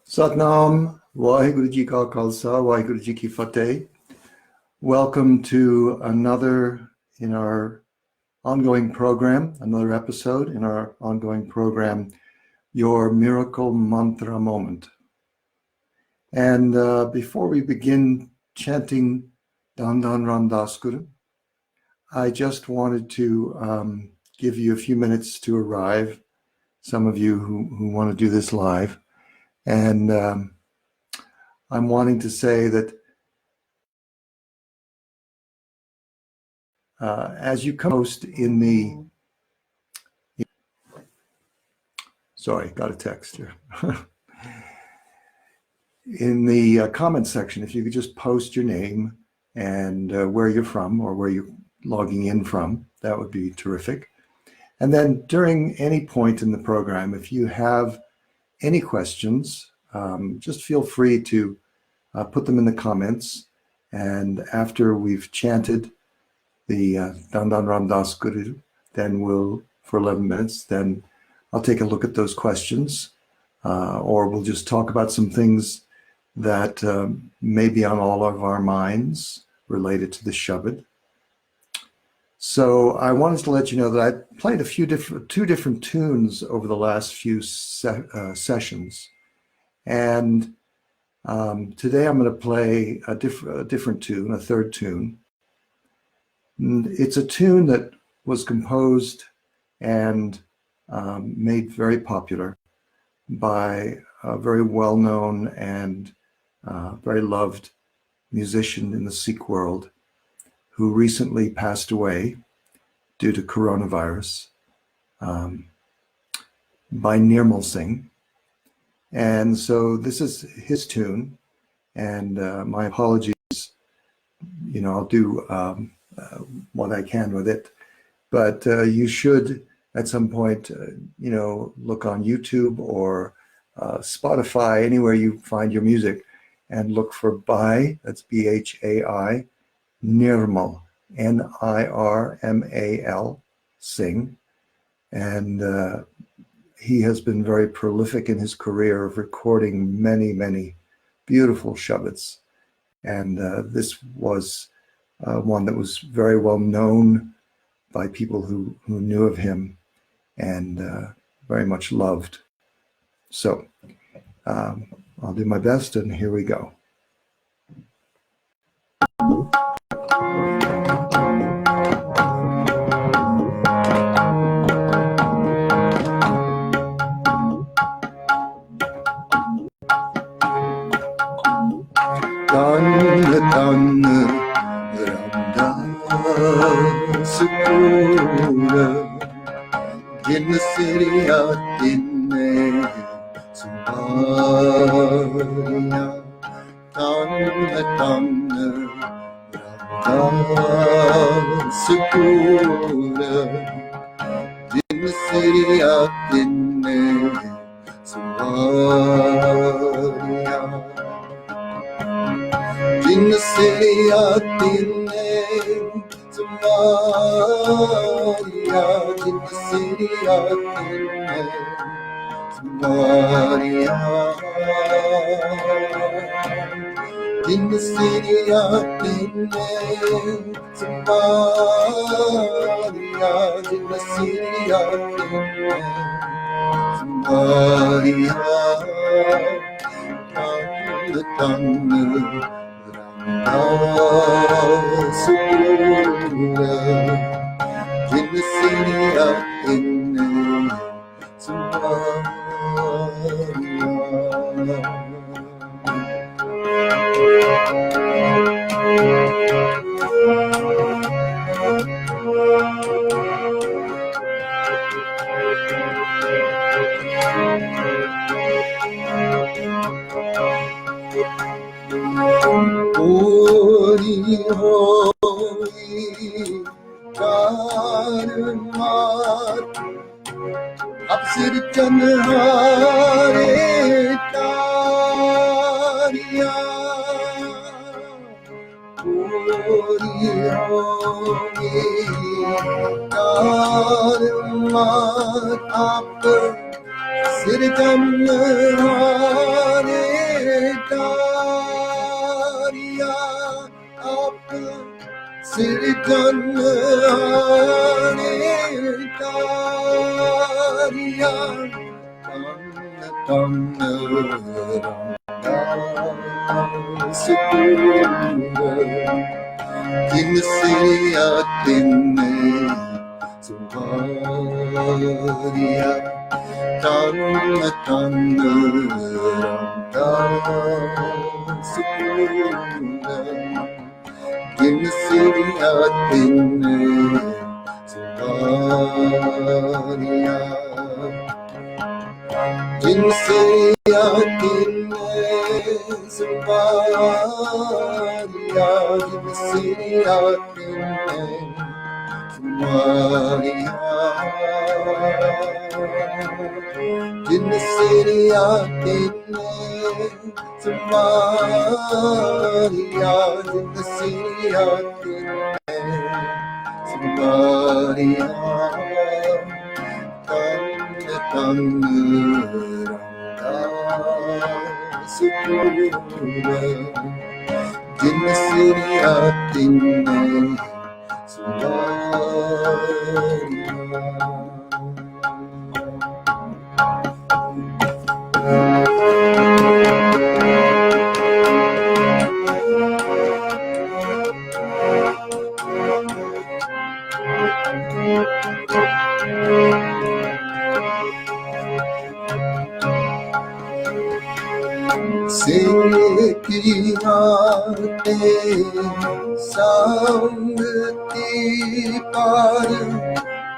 Satnam, Vaheguru Ji Ka Khalsa, Vaheguru Ji Ki Fateh. Welcome to another in our ongoing program, another episode in our ongoing program, Your Miracle Mantra Moment. And before we begin chanting Dandan Ram Das Guru, I just wanted to give you a few minutes to arrive, some of you who want to do this live. And I'm wanting to say that as you post in the, sorry, got a text here. In the comment section, if you could just post your name and where you're from or where you're logging in from, that would be terrific. And then during any point in the program, if you have any questions, just feel free to put them in the comments. And after we've chanted the Dandan Ram Das Guru, then for 11 minutes, then I'll take a look at those questions, or we'll just talk about some things that may be on all of our minds related to the Shabad. So I wanted to let you know that I played two different tunes over the last few sessions. And today I'm going to play a different tune, a third tune. And it's a tune that was composed and made very popular by a very well-known and very loved musician in the Sikh world who recently passed away due to coronavirus, by Nirmal Singh. And so this is his tune, and my apologies, I'll do what I can with it. But you should, at some point, look on YouTube or Spotify, anywhere you find your music, and look for Bhai, that's B-H-A-I, Nirmal, N-I-R-M-A-L, Singh. And he has been very prolific in his career of recording many, many beautiful Shabads. And this was one that was very well known by people who knew of him and very much loved. So I'll do my best, and here we go. Jin Siriya Dinne Sumariya Tan Tan Ram Sukura Jin Siriya Dinne Sumariya Jin Siriya Dinne Sumariya Jin Siriya Dinne Sumariya Jin Siriya Dinne Sumariya Jin Siriya Dinne Sumariya Tan Sukura Jin Siriya Dinne Sumariya. Hori hoi karmat Apsir chanhare tariya Hori hoi karmat Apsir chanhare Siritanı anetariyan Tanrı'dan sıkılır Dinsiyatinne Suvariya Tanrı'dan sıkılır Dinsiyatinne Suvariya Dinsiyatinne Suvariya Dinsiyatinne Suvariya Dinsiyatinne Suvariya Dinsiyatinne Suvariya Tanrı'dan sıkılır Dinsiyatinne Suvariya Sekiyate Samgati Par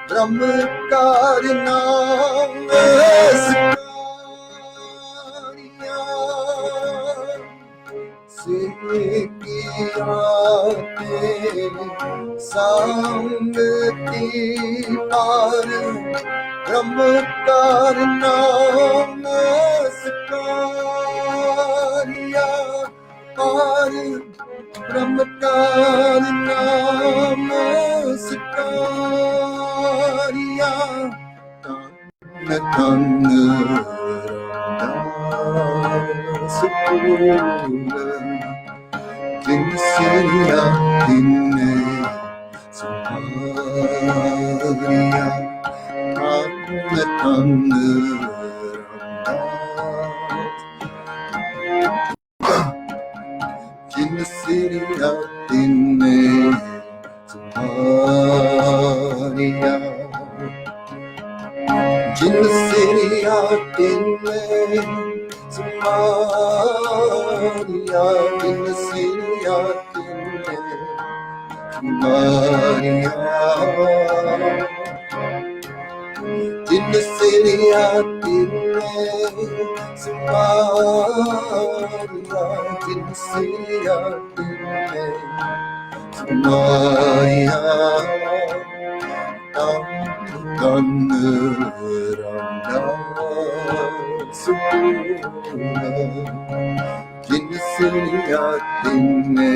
Brahmakarna Askarya Sekiyate Samgati Par Brahmakarna Askarya Par Brahmakarna Askarya Tanrı'dan sıkılır Dinsiyatinne Suvariya Dinsiyatinne Suvariya Dinsiyatinne Suvariya Dinsiyatinne Suvariya Dinsiyatinne Suvariya Dinsiyatinne Suvariya Tanrı'dan sıkılır Dinsiyatinne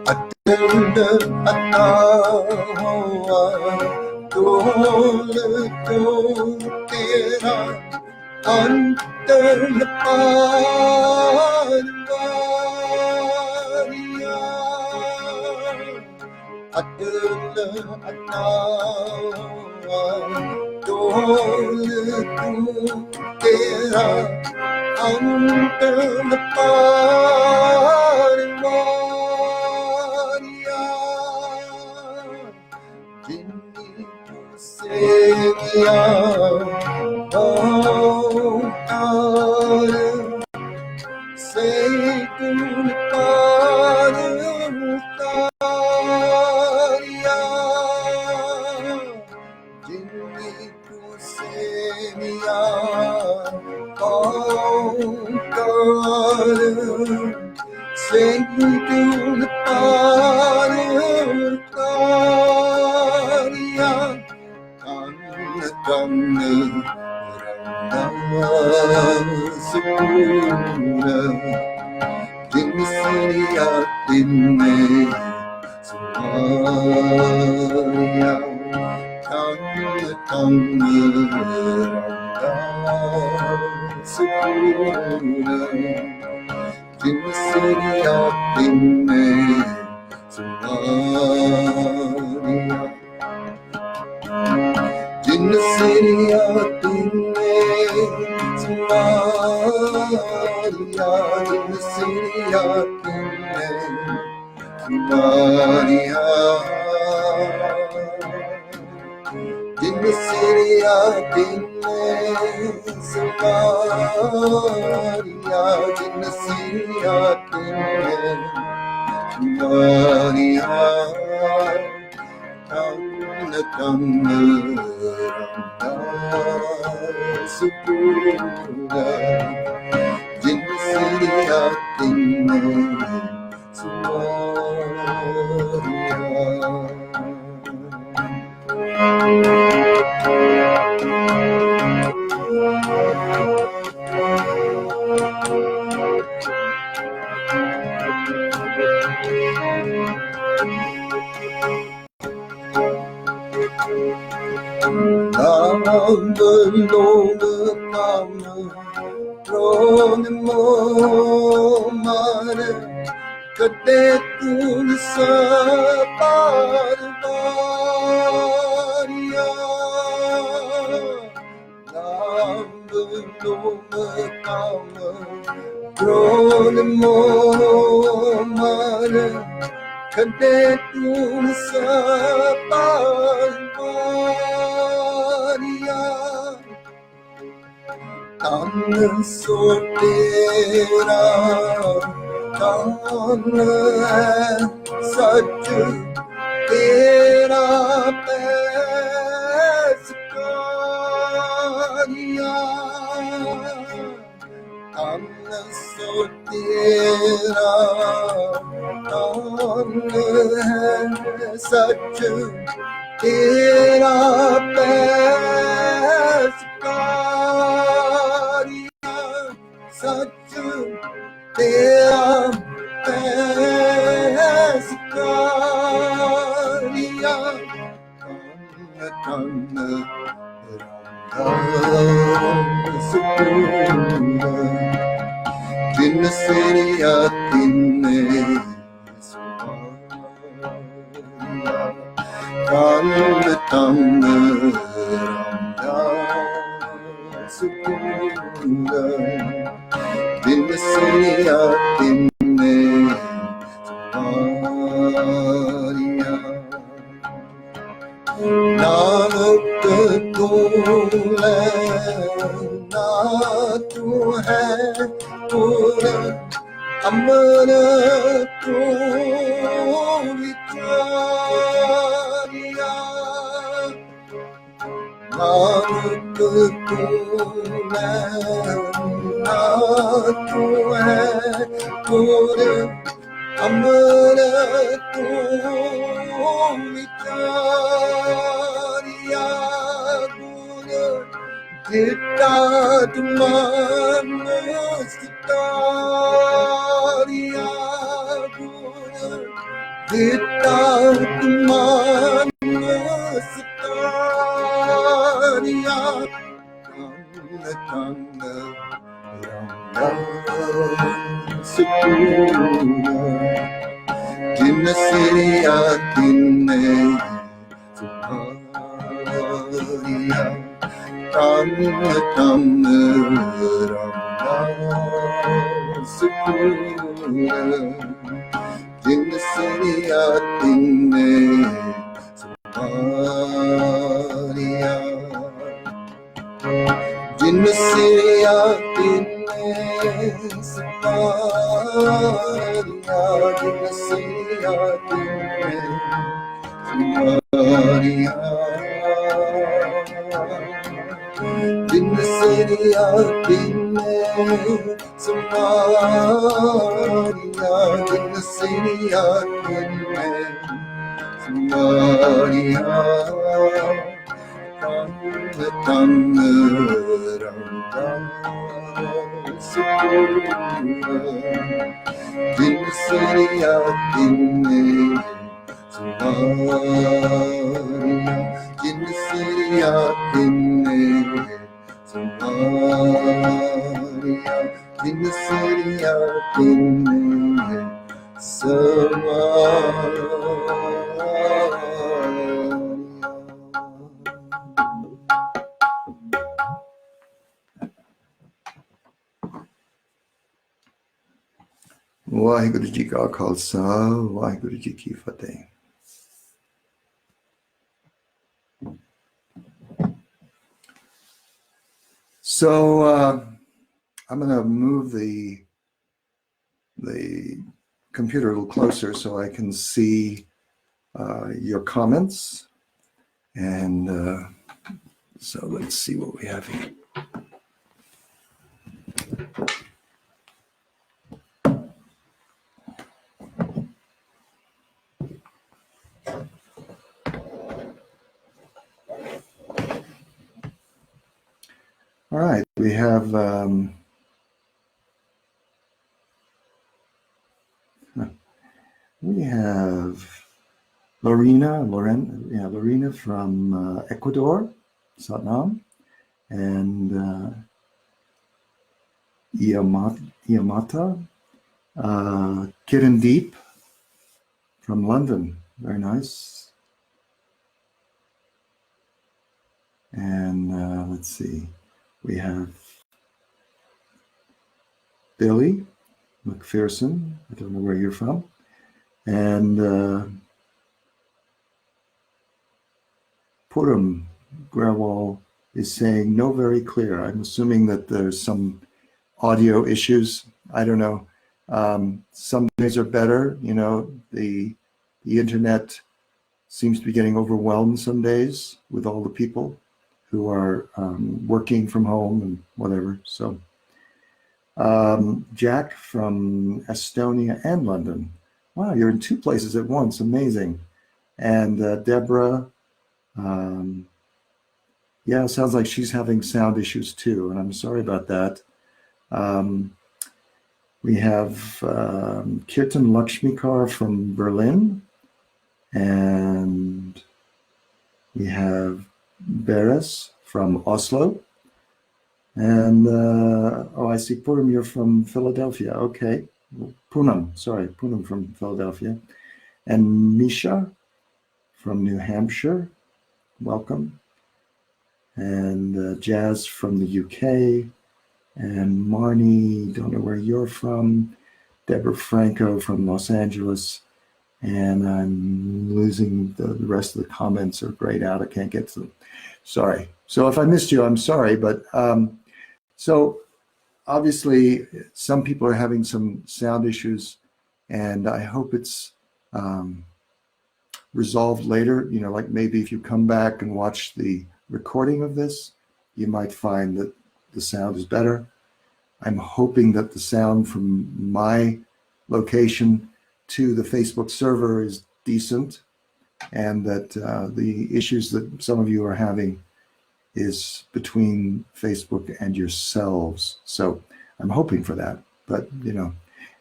Atıldı atawa Dol tera Antar parvariya Atıldı atawa Dol tera Antar parvariya Jinni seviya Bautar Seykul Karım Tariya Jinni seviya Bautar Seykul Karım Tariya Tanrı'dan sıkılır tình mê Somalia Tăng mơ Sukuna Jinasiya Tinme Somalia Jinasiya Tinme Somalia Jinasiya Tinme Somalia Jinasiya Tinme Somalia Jinasiya Tinme Somalia Tanna Tanna Sukuna Jinasiya Tinme Somalia Nam belonge kamu Rone momare Kadetun sabarbaria Nam belonge kamu Rone momare Kadetun sabarbaria Tann sortera Tann hai sach tera pescariya Tann sortera Tann hai sach tera pescariya Sach tera pescariya Tanna Tanna Sukuna Jinasiya Tinme Somalia Tanna Tanna Sukuna Jinasiya Tinme Somalia Nanak tu le na tu hai pura Amar tu vichariya Nanak tu le na tu hai pura Amar tu vichariya Guna Ditta manustariya Guna Ditta manustariya Tanna Tanna Sukuna Jinasiya Tinme Somalia Tanna Tanna Sukuna Jinasiya Tinme Somalia Jinasiya Tinme Somalia Jinasiya Tinme Somalia Jinasiya Tinme Somalia Jinasiya Tinme Somalia Tanna Tanna Waheguru ji ਕਾ ਖਾਲਸਾ ਵਾਹਿਗੁਰੂ ਜੀ ਕੀ ਫਤਿਹ So I'm going to move the computer a little closer so I can see your comments. And so let's see what we have here. All right, we have Lorena from Ecuador, Satnam, and Iamata, Kirandeep from London, very nice. And let's see, we have Billy McPherson, I don't know where you're from, and Puram Grawal is saying no very clear. I'm assuming that there's some audio issues. I don't know. Some days are better. You know, the internet seems to be getting overwhelmed some days with all the people who are working from home and whatever. So Jack from Estonia and London. Wow, you're in two places at once. Amazing. And Deborah, yeah, it sounds like she's having sound issues too, and I'm sorry about that. We have Kirtan Lakshmikar from Berlin, and we have Beres from Oslo, and I see Puram, you're from Philadelphia. Okay, Poonam from Philadelphia, and Misha from New Hampshire, welcome, and Jazz from the UK, and Marnie, don't know where you're from, Deborah Franco from Los Angeles, and I'm losing the rest of the comments are grayed out. I can't get to them. Sorry. So if I missed you, I'm sorry. But so obviously some people are having some sound issues, and I hope it's resolved later. You know, like maybe if you come back and watch the recording of this, you might find that the sound is better. I'm hoping that the sound from my location to the Facebook server is decent, and that the issues that some of you are having is between Facebook and yourselves. So I'm hoping for that. But you know,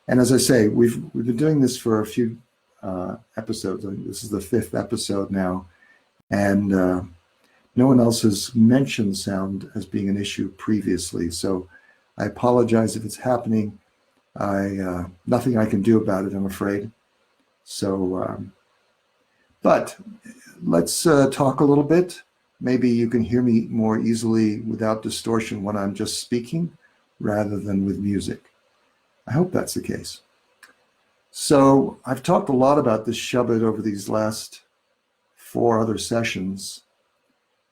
and as I say, we've been doing this for a few episodes. I think this is the 5th episode now, and no one else has mentioned sound as being an issue previously. So I apologize if it's happening. Nothing I can do about it, I'm afraid. So, but let's talk a little bit. Maybe you can hear me more easily without distortion when I'm just speaking rather than with music. I hope that's the case. So I've talked a lot about this Shabbat over these last 4 other sessions.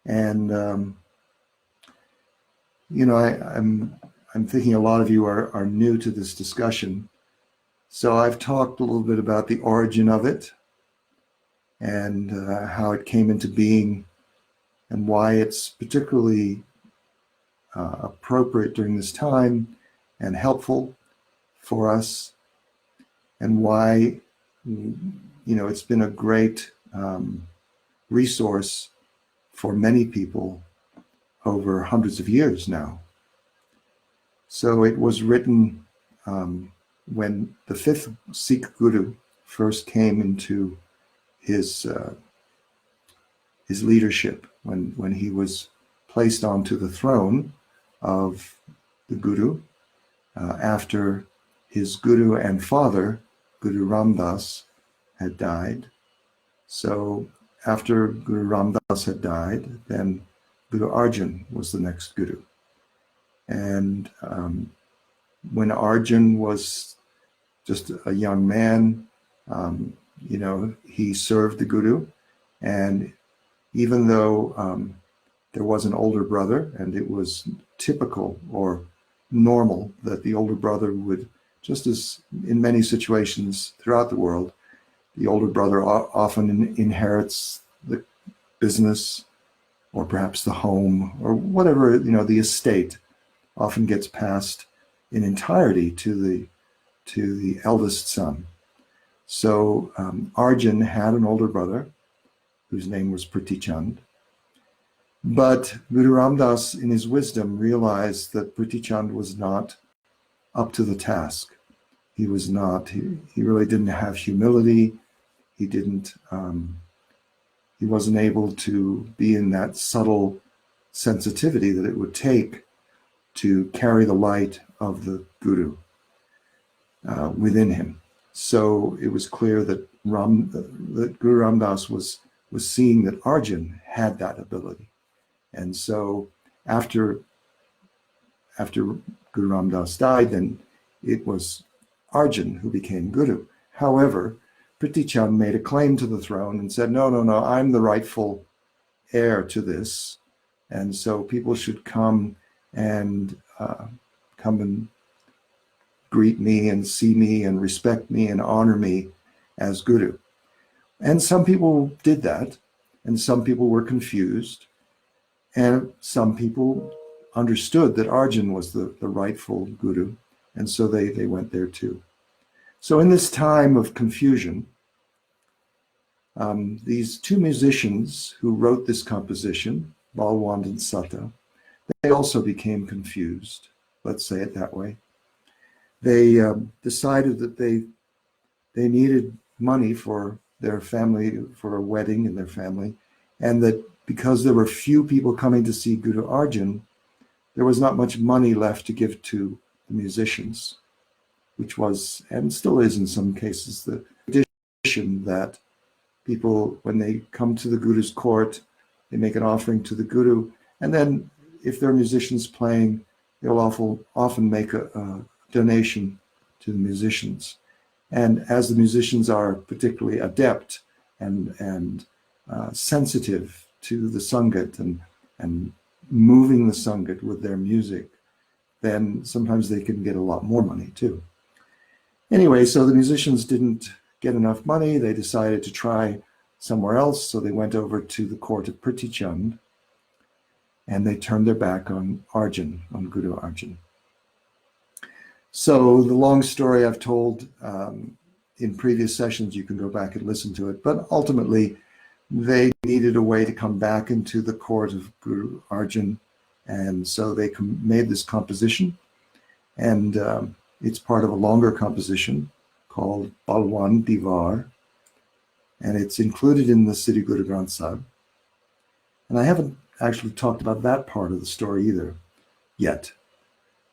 And, you know, I'm thinking a lot of you are new to this discussion. So I've talked a little bit about the origin of it and how it came into being and why it's particularly appropriate during this time and helpful for us, and why, you know, it's been a great resource for many people over hundreds of years now. So it was written when the fifth Sikh Guru first came into his leadership, when he was placed onto the throne of the Guru after his Guru and father, Guru Ram Das, had died. So after Guru Ram Das had died, then Guru Arjan was the next Guru. And when Arjan was just a young man, he served the Guru. And even though there was an older brother, and it was typical or normal that the older brother would, just as in many situations throughout the world, the older brother often inherits the business or perhaps the home or whatever, the estate often gets passed in entirety to the eldest son. So Arjan had an older brother whose name was Prithi Chand. But Guru Ram Das, in his wisdom, realized that Prithi Chand was not up to the task. He was not, he really didn't have humility. He didn't, he wasn't able to be in that subtle sensitivity that it would take to carry the light of the Guru within him. So it was clear that Guru Ram Das was seeing that Arjan had that ability. And so after Guru Ram Das died, then it was Arjan who became Guru. However, Prithi Chand made a claim to the throne and said, no, I'm the rightful heir to this. And so people should come and greet me and see me and respect me and honor me as Guru. And some people did that, and some people were confused, and some people understood that Arjan was the rightful Guru, and so they went there too. So in this time of confusion, these two musicians who wrote this composition, Balwand and Sata, they also became confused, let's say it that way. They decided that they needed money for their family, for a wedding in their family, and that because there were few people coming to see Guru Arjan, there was not much money left to give to the musicians, which was, and still is in some cases, the tradition that people, when they come to the Guru's court, they make an offering to the Guru, and then if they're musicians playing, they'll often make a donation to the musicians. And as the musicians are particularly adept and sensitive to the Sangat and moving the Sangat with their music, then sometimes they can get a lot more money too. Anyway, so the musicians didn't get enough money. They decided to try somewhere else. So they went over to the court of Prithi Chand, and they turned their back on Arjan, on Guru Arjan. So the long story I've told in previous sessions, you can go back and listen to it, but ultimately they needed a way to come back into the court of Guru Arjan, and so they made this composition, and it's part of a longer composition called Balwand Diwar, and it's included in the Sri Guru Granth Sahib. And I haven't actually talked about that part of the story either yet.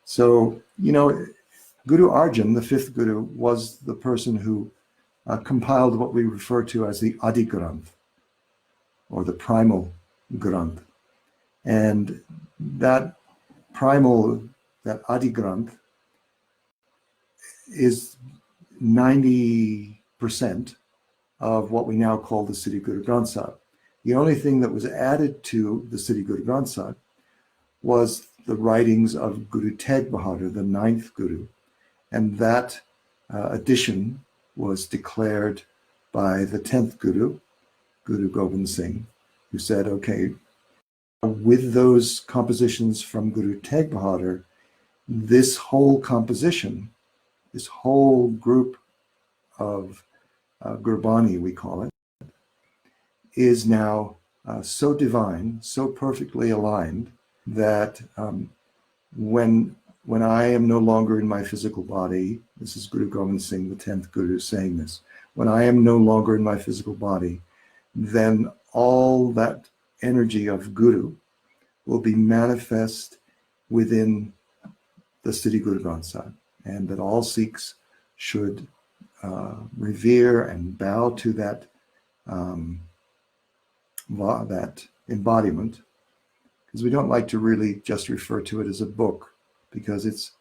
So, Guru Arjan, the fifth Guru, was the person who compiled what we refer to as the Adi Granth, or the primal Granth. And that Adi Granth is 90% of what we now call the Sri Guru Granth Sahib. The only thing that was added to the Sri Guru Granth Sahib was the writings of Guru Tegh Bahadur, the ninth Guru. And that addition was declared by the 10th Guru, Guru Gobind Singh, who said, okay, with those compositions from Guru Tegh Bahadur, this whole composition, this whole group of Gurbani, we call it, is now so divine, so perfectly aligned that when when I am no longer in my physical body, this is Guru Gobind Singh, the 10th Guru, saying this, when I am no longer in my physical body, then all that energy of Guru will be manifest within the Siddhi Guru Granth Sahib, and that all Sikhs should revere and bow to that that embodiment, because we don't like to really just refer to it as a book, because it's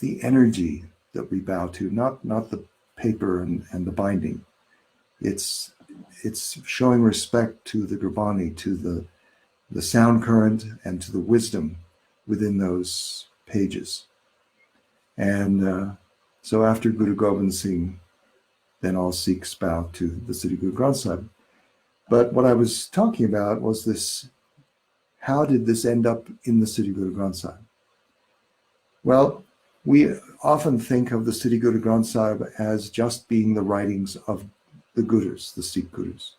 the energy that we bow to, not the paper and the binding. It's showing respect to the Gurbani, to the sound current, and to the wisdom within those pages. And so after Guru Gobind Singh, then all Sikhs bow to the Siddhi Guru Granth Sahib. But what I was talking about was this: how did this end up in the Siddhi Guru Granth Sahib? Well, we often think of the Siddhi Guru Granth Sahib as just being the writings of the Gurus, the Sikh Gurus.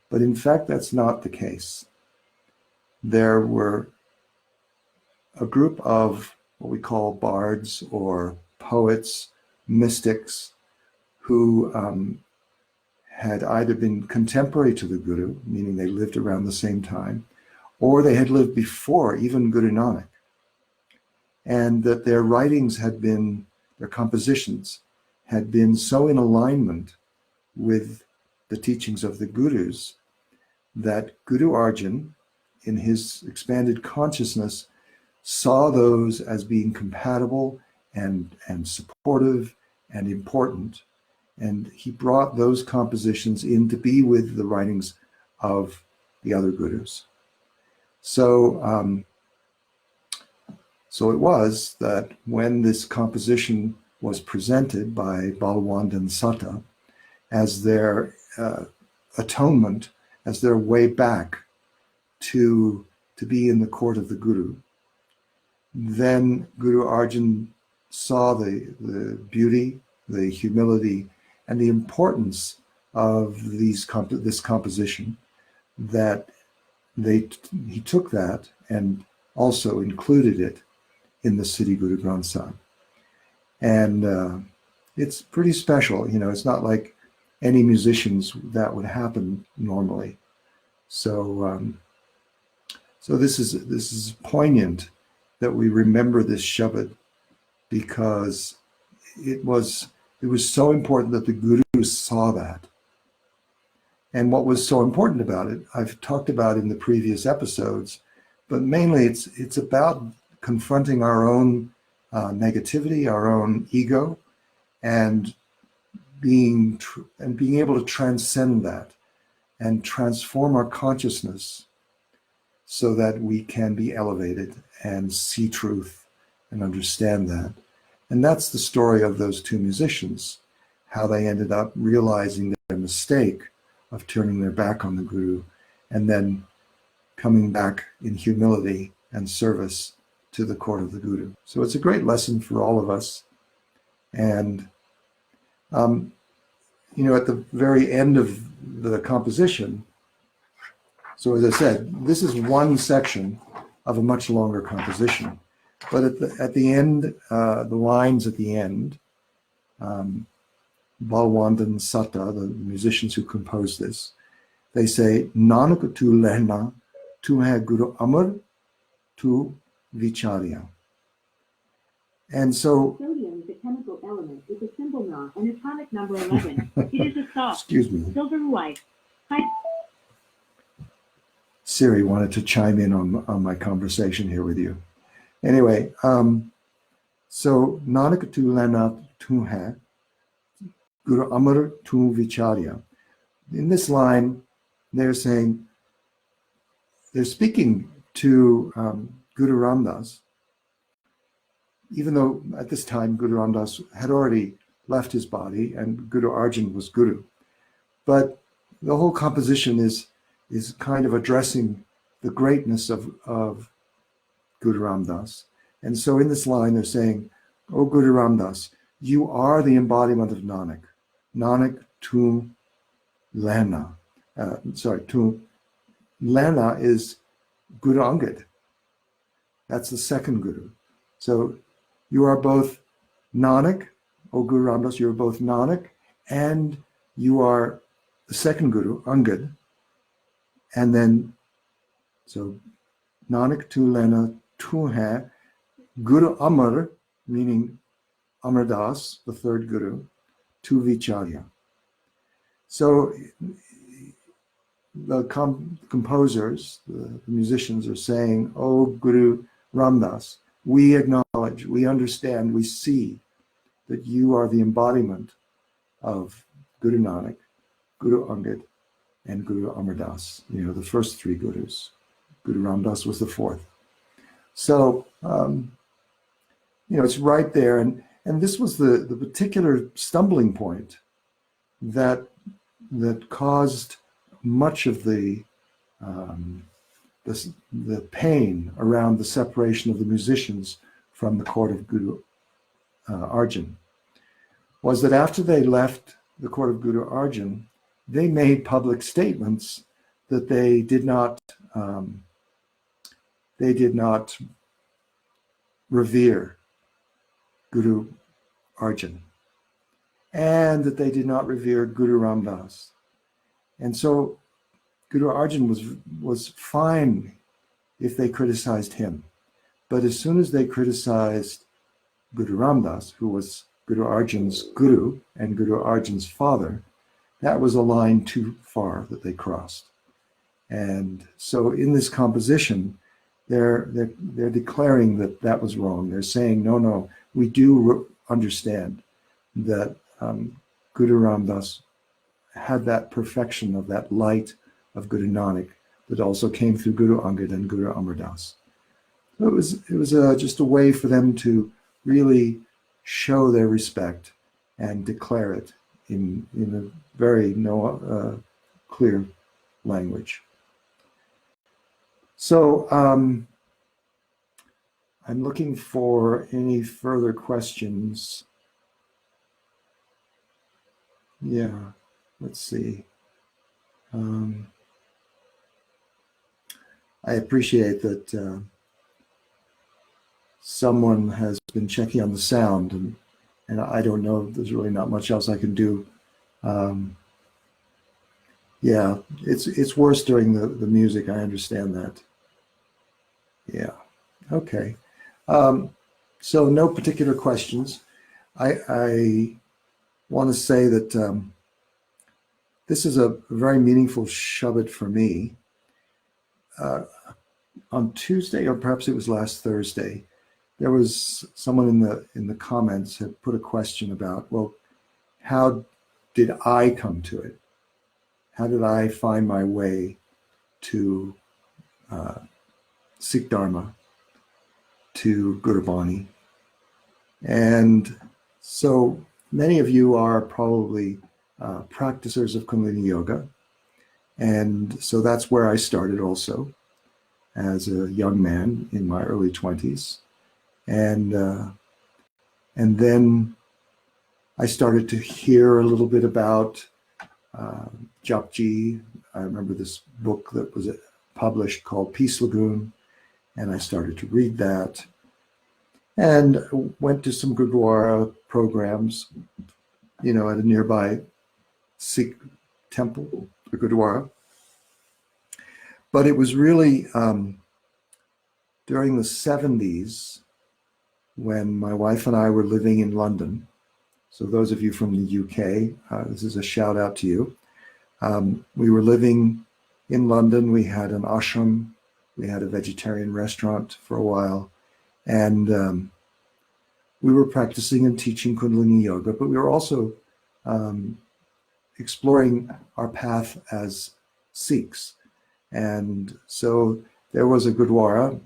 But in fact, that's not the case. There were a group of what we call bards or poets, mystics, who had either been contemporary to the Guru, meaning they lived around the same time, or they had lived before even Guru Nanak, and that their writings had been, their compositions had been so in alignment with the teachings of the Gurus that Guru Arjan, in his expanded consciousness, saw those as being compatible and supportive and important. And he brought those compositions in to be with the writings of the other Gurus. So, so it was that when this composition was presented by Balwand and Sata as their atonement, as their way back to be in the court of the Guru, then Guru Arjan saw the beauty, the humility, and the importance of this composition, that he took that and also included it in the Siddhi Guru Granth Sahib. And it's pretty special. You know, it's not like any musicians that would happen normally. So so this is poignant that we remember this Shabad, because it was so important that the Gurus saw that. And what was so important about it, I've talked about in the previous episodes, but mainly it's about confronting our own negativity, our own ego, and being able to transcend that and transform our consciousness so that we can be elevated and see truth and understand that. And that's the story of those two musicians, how they ended up realizing their mistake of turning their back on the Guru and then coming back in humility and service to the court of the Guru. So it's a great lesson for all of us. And, you know, at the very end of the composition, so as I said, this is one section of a much longer composition. But at the end, the lines at the end, Balwand and Sata, the musicians who composed this, they say, Nanak tu lehna, tu hai Guru Amar, tu vicharya. And so, Sodium is a chemical element with a symbol Na and atomic number 11. It is a soft, excuse me, silver white. Siri wanted to chime in on my conversation here with you. Anyway, so Nanak tu lehna, tu hai Guru Amar tu vicharya. In this line, they're saying, they're speaking to Guru Ramdas, even though at this time Guru Ramdas had already left his body and Guru Arjan was Guru. But the whole composition is kind of addressing the greatness of Guru Ramdas. And so in this line, they're saying, "O Guru Ramdas, you are the embodiment of Nanak. Nanak tu lehna." Tu lehna is Guru Angad. That's the second Guru. So you are both Nanak, O Guru Ram Das, you are both Nanak, and you are the second Guru, Angad. And then, so Nanak tu lena tu hai, Guru Amar, meaning Amar Das, the third Guru, tu vicharya. So the composers, the musicians are saying, "Oh, Guru Ramdas, we acknowledge, we understand, we see that you are the embodiment of Guru Nanak, Guru Angad, and Guru Amar Das, the first three Gurus. Guru Ramdas was the fourth." So, it's right there. And this was the particular stumbling point that caused much of the pain around the separation of the musicians from the court of Guru Arjan, was that after they left the court of Guru Arjan, they made public statements that they did not revere Guru Arjan, and that they did not revere Guru Ramdas. And so Guru Arjan was fine if they criticized him. But as soon as they criticized Guru Ramdas, who was Guru Arjan's guru and Guru Arjan's father, that was a line too far that they crossed. And so in this composition, they're declaring that was wrong. They're saying, no, we do understand that Guru Ramdas had that perfection of that light of Guru Nanak that also came through Guru Angad and Guru Amar Das. So it was just a way for them to really show their respect and declare it in a very clear language. So I'm looking for any further questions. Yeah, let's see. I appreciate that someone has been checking on the sound, and I don't know, there's really not much else I can do. Yeah, it's worse during the music, I understand that. Yeah, okay. So no particular questions. I want to say that this is a very meaningful Shabbat for me. On Tuesday, or perhaps it was last Thursday, there was someone in the comments had put a question about, well, how did I come to it? How did I find my way to Sikh Dharma, to Gurbani? And so many of you are probably practicers of Kundalini Yoga. And so that's where I started also as a young man in my early 20s. And then I started to hear a little bit about Japji. I remember this book that was published called Peace Lagoon, and I started to read that, and went to some Gurdwara programs, at a nearby Sikh temple, the Gurdwara. But it was really during the 70s when my wife and I were living in London. So those of you from the UK, this is a shout out to you. We were living in London. We had an ashram. We had a vegetarian restaurant for a while. And we were practicing and teaching Kundalini Yoga, but we were also exploring our path as Sikhs. And so there was a Gurdwara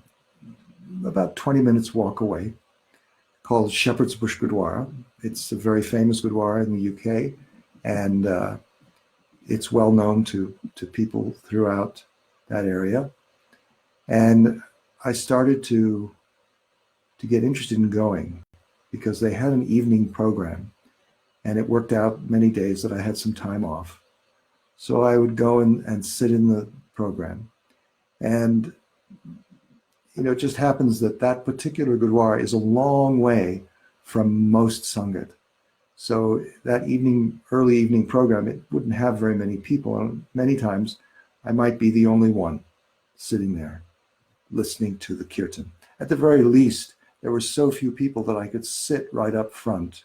about 20 minutes walk away called Shepherd's Bush Gurdwara. It's a very famous Gurdwara in the UK, and it's well known to people throughout that area. And I started to get interested in going because they had an evening program, and it worked out many days that I had some time off. So I would go and sit in the program. And it just happens that that particular Gurdwara is a long way from most Sangat. So that early evening program, it wouldn't have very many people. And many times I might be the only one sitting there listening to the kirtan. At the very least, there were so few people that I could sit right up front,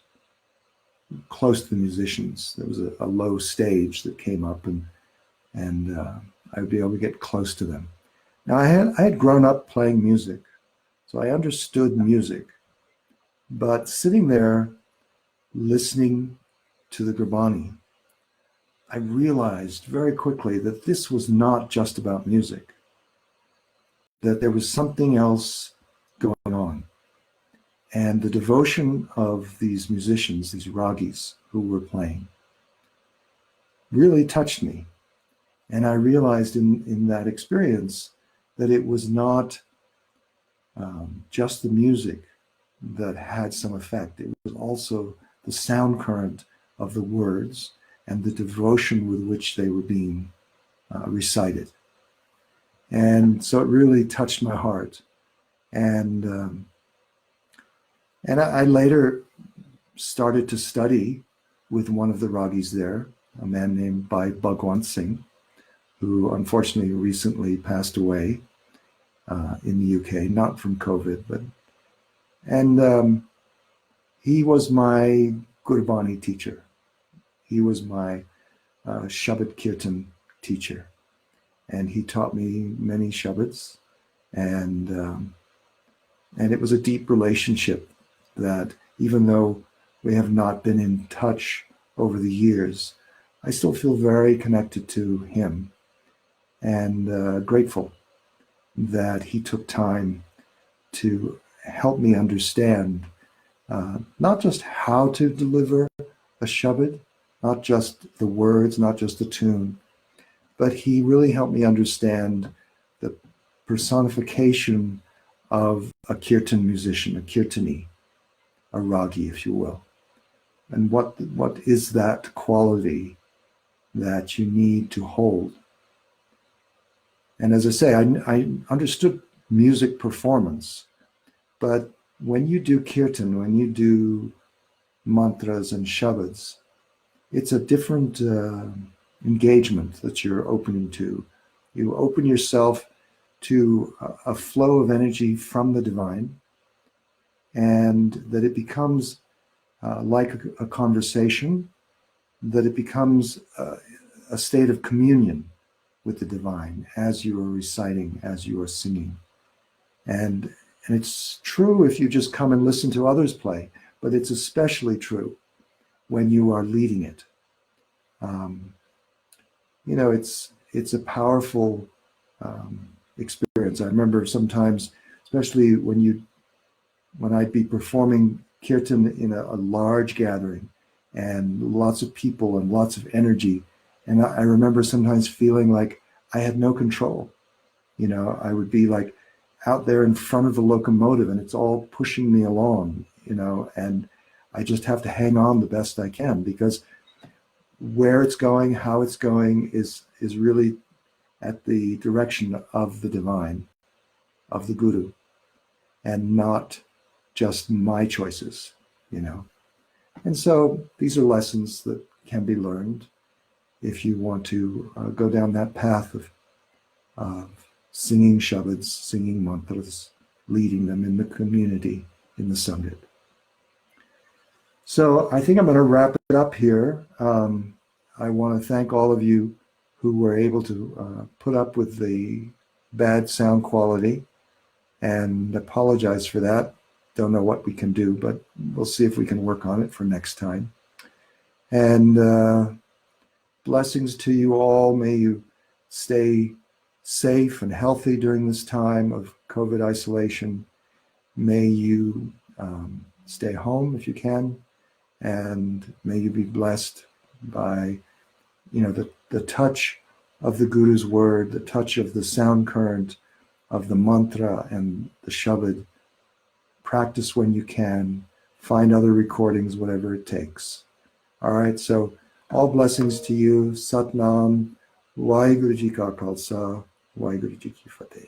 close to the musicians. There was a low stage that came up, and I would be able to get close to them. Now I had grown up playing music, so I understood music, but sitting there listening to the Gurbani, I realized very quickly that this was not just about music, that there was something else going on. And the devotion of these musicians, these ragis who were playing, really touched me. And I realized in that experience that it was not just the music that had some effect. It was also the sound current of the words and the devotion with which they were being recited. And so it really touched my heart. And I later started to study with one of the ragis there, a man named Bhai Bhagwant Singh, who unfortunately recently passed away in the UK, not from COVID, and he was my Gurbani teacher. He was my Shabad Kirtan teacher, and he taught me many Shabads, and it was a deep relationship that, even though we have not been in touch over the years, I still feel very connected to him, and grateful that he took time to help me understand not just how to deliver a Shabad, not just the words, not just the tune, but he really helped me understand the personification of a kirtan musician, a kirtani, a ragi, if you will. And what is that quality that you need to hold? And as I say, I understood music performance, but when you do kirtan, when you do mantras and shabads, it's a different engagement that you're opening to. You open yourself to a flow of energy from the divine, and that it becomes like a conversation, that it becomes a state of communion with the divine as you are reciting, as you are singing. And it's true if you just come and listen to others play, but it's especially true when you are leading it. It's a powerful experience. I remember sometimes, especially when I'd be performing kirtan in a large gathering and lots of people and lots of energy, and I remember sometimes feeling like I had no control. I would be like out there in front of the locomotive and it's all pushing me along, and I just have to hang on the best I can, because where it's going, how it's going is really at the direction of the divine, of the Guru, and not just my choices, And so these are lessons that can be learned if you want to go down that path of singing shabads, singing mantras, leading them in the community, in the Sangat. So I think I'm going to wrap it up here. I want to thank all of you who were able to put up with the bad sound quality, and apologize for that. Don't know what we can do, but we'll see if we can work on it for next time. And blessings to you all. May you stay safe and healthy during this time of COVID isolation. May you stay home if you can, and may you be blessed by the touch of the Guru's word, the touch of the sound current of the mantra and the shabad. Practice when you can, find other recordings, whatever it takes. All right, so all blessings to you. Satnam, Waheguru Ji Ka Khalsa, Waheguru Ji Ki Fateh.